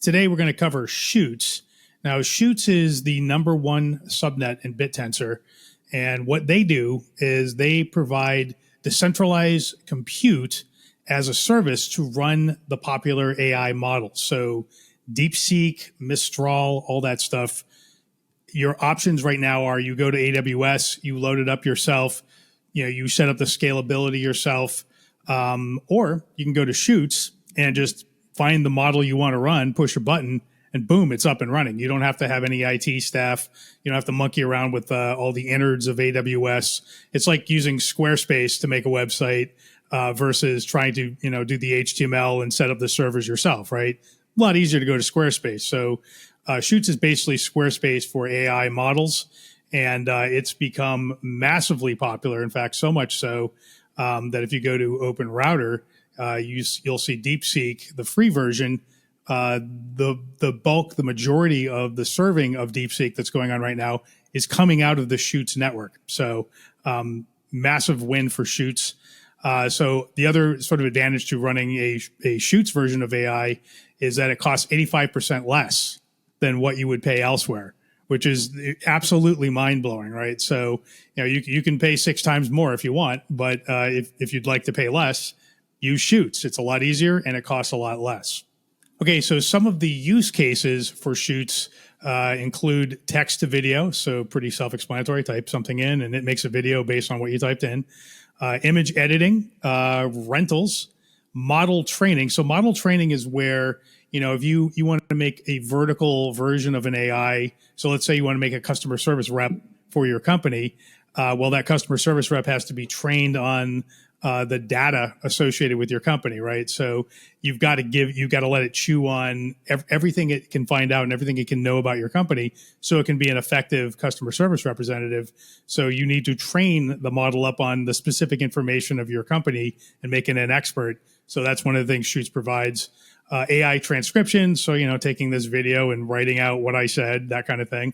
Today we're going to cover Chutes. Now, Chutes is the number one subnet in Bittensor. And what they do is they provide decentralized compute as a service to run the popular AI models. So DeepSeek, Mistral, all that stuff. Your options right now are you go to AWS, you load it up yourself, you set up the scalability yourself, or you can go to Chutes and just find the model you want to run, push a button, and boom, it's up and running. You don't have to have any IT staff. You don't have to monkey around with all the innards of AWS. It's like using Squarespace to make a website versus trying to do the HTML and set up the servers yourself, right? A lot easier to go to Squarespace. So Chutes is basically Squarespace for AI models, and it's become massively popular. In fact, so much so that if you go to Open Router, you'll see DeepSeek, the free version. The majority of the serving of DeepSeek that's going on right now is coming out of the Chutes network. So massive win for Chutes. So the other sort of advantage to running a Chutes version of AI is that it costs 85% less than what you would pay elsewhere, which is absolutely mind-blowing, right? So you can pay 6 times more if you want, but if you'd like to pay less, use Chutes. It's a lot easier and it costs a lot less. Okay, so some of the use cases for Chutes include text to video, so pretty self-explanatory. Type something in and it makes a video based on what you typed in. Image editing, rentals, model training. So model training is where, if you want to make a vertical version of an AI, so let's say you want to make a customer service rep for your company, well, that customer service rep has to be trained on the data associated with your company, right? So you've got to let it chew on everything it can find out and everything it can know about your company so it can be an effective customer service representative. So you need to train the model up on the specific information of your company and make it an expert. So that's one of the things Chutes provides. AI transcription, so taking this video and writing out what I said, that kind of thing.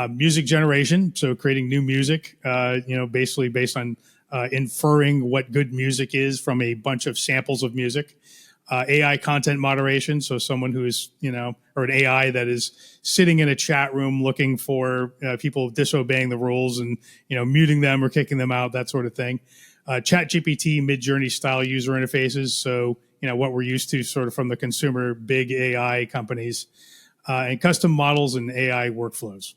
Music generation, so creating new music, basically based on inferring what good music is from a bunch of samples of music. AI content moderation, so someone who is, or an AI that is sitting in a chat room looking for people disobeying the rules and, muting them or kicking them out, that sort of thing. ChatGPT, Midjourney style user interfaces, so, what we're used to sort of from the consumer big AI companies, and custom models and AI workflows.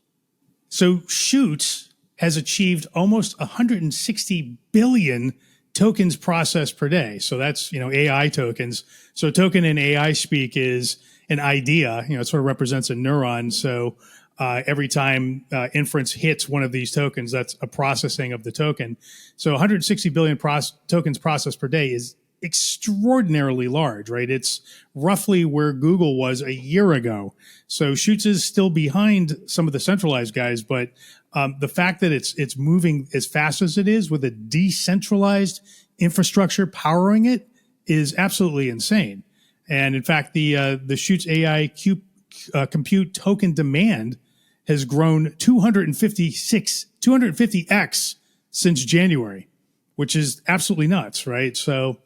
So Chutes has achieved almost 160 billion tokens processed per day. So that's, AI tokens. So a token in AI speak is an idea, it sort of represents a neuron. So every time inference hits one of these tokens, that's a processing of the token. So 160 billion tokens processed per day is extraordinarily large, right? It's roughly where Google was a year ago. So Chutes is still behind some of the centralized guys, but the fact that it's moving as fast as it is with a decentralized infrastructure powering it is absolutely insane. And in fact, the Chutes AI compute token demand has grown 250x since January, which is absolutely nuts, right? So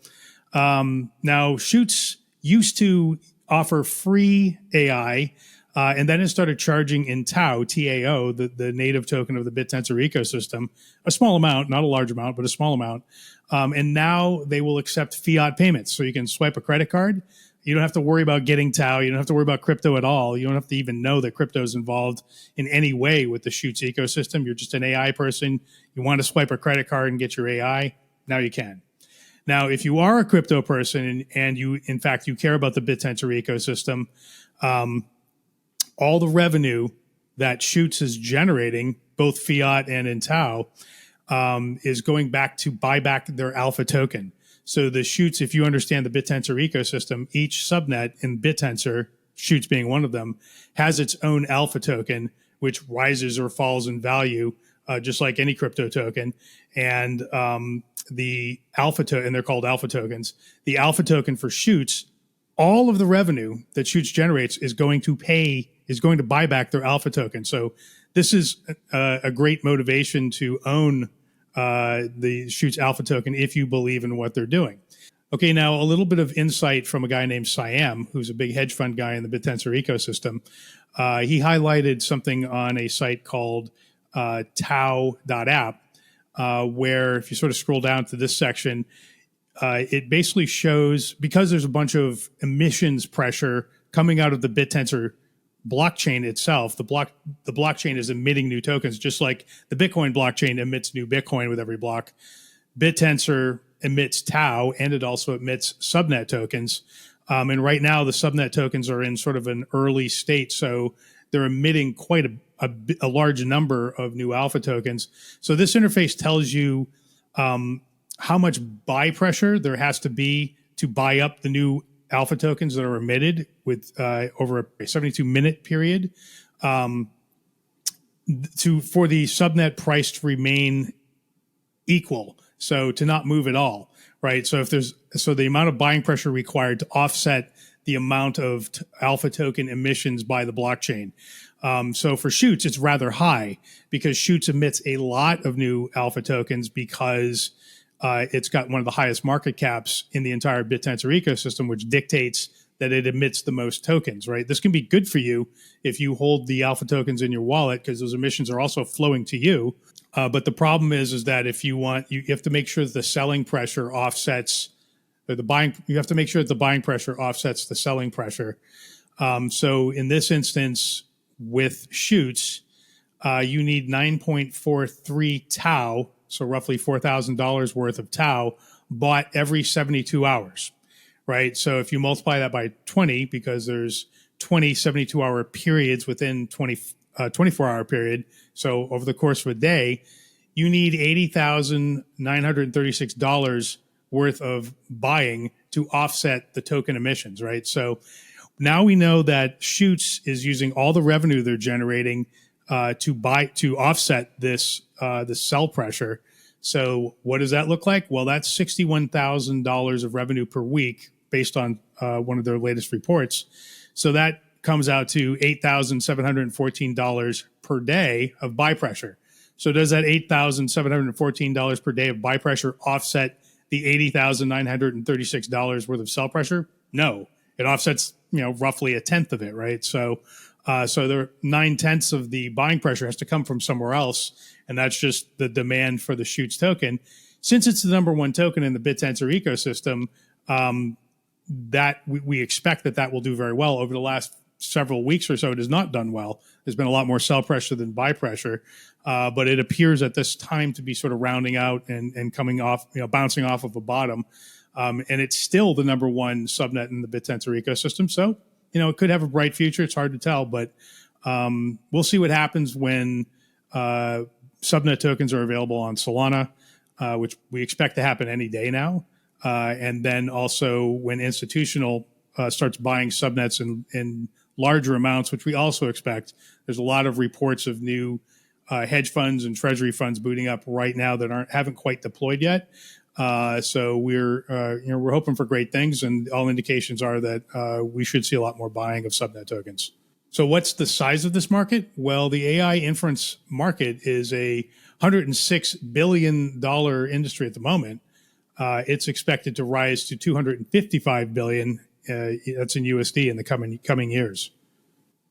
now Chutes used to offer free AI, and then it started charging in TAO, TAO, the native token of the Bittensor ecosystem, a small amount, not a large amount, but a small amount. And now they will accept fiat payments. So you can swipe a credit card. You don't have to worry about getting TAO. You don't have to worry about crypto at all. You don't have to even know that crypto is involved in any way with the Chutes ecosystem. You're just an AI person. You want to swipe a credit card and get your AI. Now you can. Now, if you are a crypto person and you, in fact, you care about the Bittensor ecosystem, all the revenue that Chutes is generating, both fiat and in TAO, is going back to buy back their alpha token. So the Chutes, if you understand the Bittensor ecosystem, each subnet in Bittensor, Chutes being one of them, has its own alpha token, which rises or falls in value, just like any crypto token. And the alpha token, and they're called alpha tokens. The alpha token for Chutes, all of the revenue that Chutes generates is going to buy back their alpha token. So this is a great motivation to own the Chutes alpha token if you believe in what they're doing. Okay, now a little bit of insight from a guy named Siam, who's a big hedge fund guy in the Bittensor ecosystem. He highlighted something on a site called TAO.app, where if you sort of scroll down to this section, it basically shows, because there's a bunch of emissions pressure coming out of the Bittensor blockchain itself. The blockchain is emitting new tokens, just like the Bitcoin blockchain emits new Bitcoin with every block. Bittensor emits TAO, and it also emits subnet tokens. And right now, the subnet tokens are in sort of an early state, so they're emitting quite a large number of new alpha tokens. So this interface tells you how much buy pressure there has to be to buy up the new alpha tokens that are emitted with over a 72-minute period for the subnet price to remain equal, so to not move at all, right? So the amount of buying pressure required to offset the amount of alpha token emissions by the blockchain. So for Chutes, it's rather high because Chutes emits a lot of new alpha tokens because it's got one of the highest market caps in the entire Bittensor ecosystem, which dictates that it emits the most tokens, right? This can be good for you if you hold the alpha tokens in your wallet because those emissions are also flowing to you. But the problem is that if you have to make sure that the selling pressure offsets, or you have to make sure that the buying pressure offsets the selling pressure. So in this instance, with Chutes, you need 9.43 TAO, so roughly $4,000 worth of TAO, bought every 72 hours, right? So if you multiply that by 20, because there's 20 72-hour periods within 24-hour period, so over the course of a day, you need $80,936 worth of buying to offset the token emissions, right? So now we know that Chutes is using all the revenue they're generating to offset this sell pressure. So what does that look like? Well, that's $61,000 of revenue per week based on one of their latest reports. So that comes out to $8,714 per day of buy pressure. So does that $8,714 per day of buy pressure offset the $80,936 worth of sell pressure? No, it offsets roughly a tenth of it, right? So the 9/10 of the buying pressure has to come from somewhere else, and that's just the demand for the Chutes token. Since it's the number one token in the Bittensor ecosystem, that we expect that will do very well. Over the last several weeks or so, it has not done well. There's been a lot more sell pressure than buy pressure, but it appears at this time to be sort of rounding out and coming off, bouncing off of a bottom. And it's still the number one subnet in the Bittensor ecosystem. So, it could have a bright future. It's hard to tell, but we'll see what happens when subnet tokens are available on Solana, which we expect to happen any day now. And then also when institutional starts buying subnets in larger amounts, which we also expect. There's a lot of reports of new hedge funds and treasury funds booting up right now that haven't quite deployed yet. So we're hoping for great things, and all indications are that we should see a lot more buying of subnet tokens. So what's the size of this market? Well, the AI inference market is a $106 billion industry at the moment. It's expected to rise to $255 billion. That's in USD in the coming years.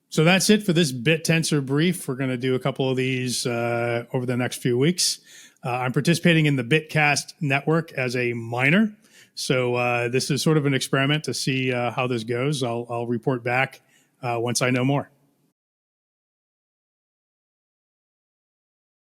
So that's it for this Bittensor brief. We're going to do a couple of these over the next few weeks. I'm participating in the Bitcast network as a miner. So this is sort of an experiment to see how this goes. I'll report back once I know more.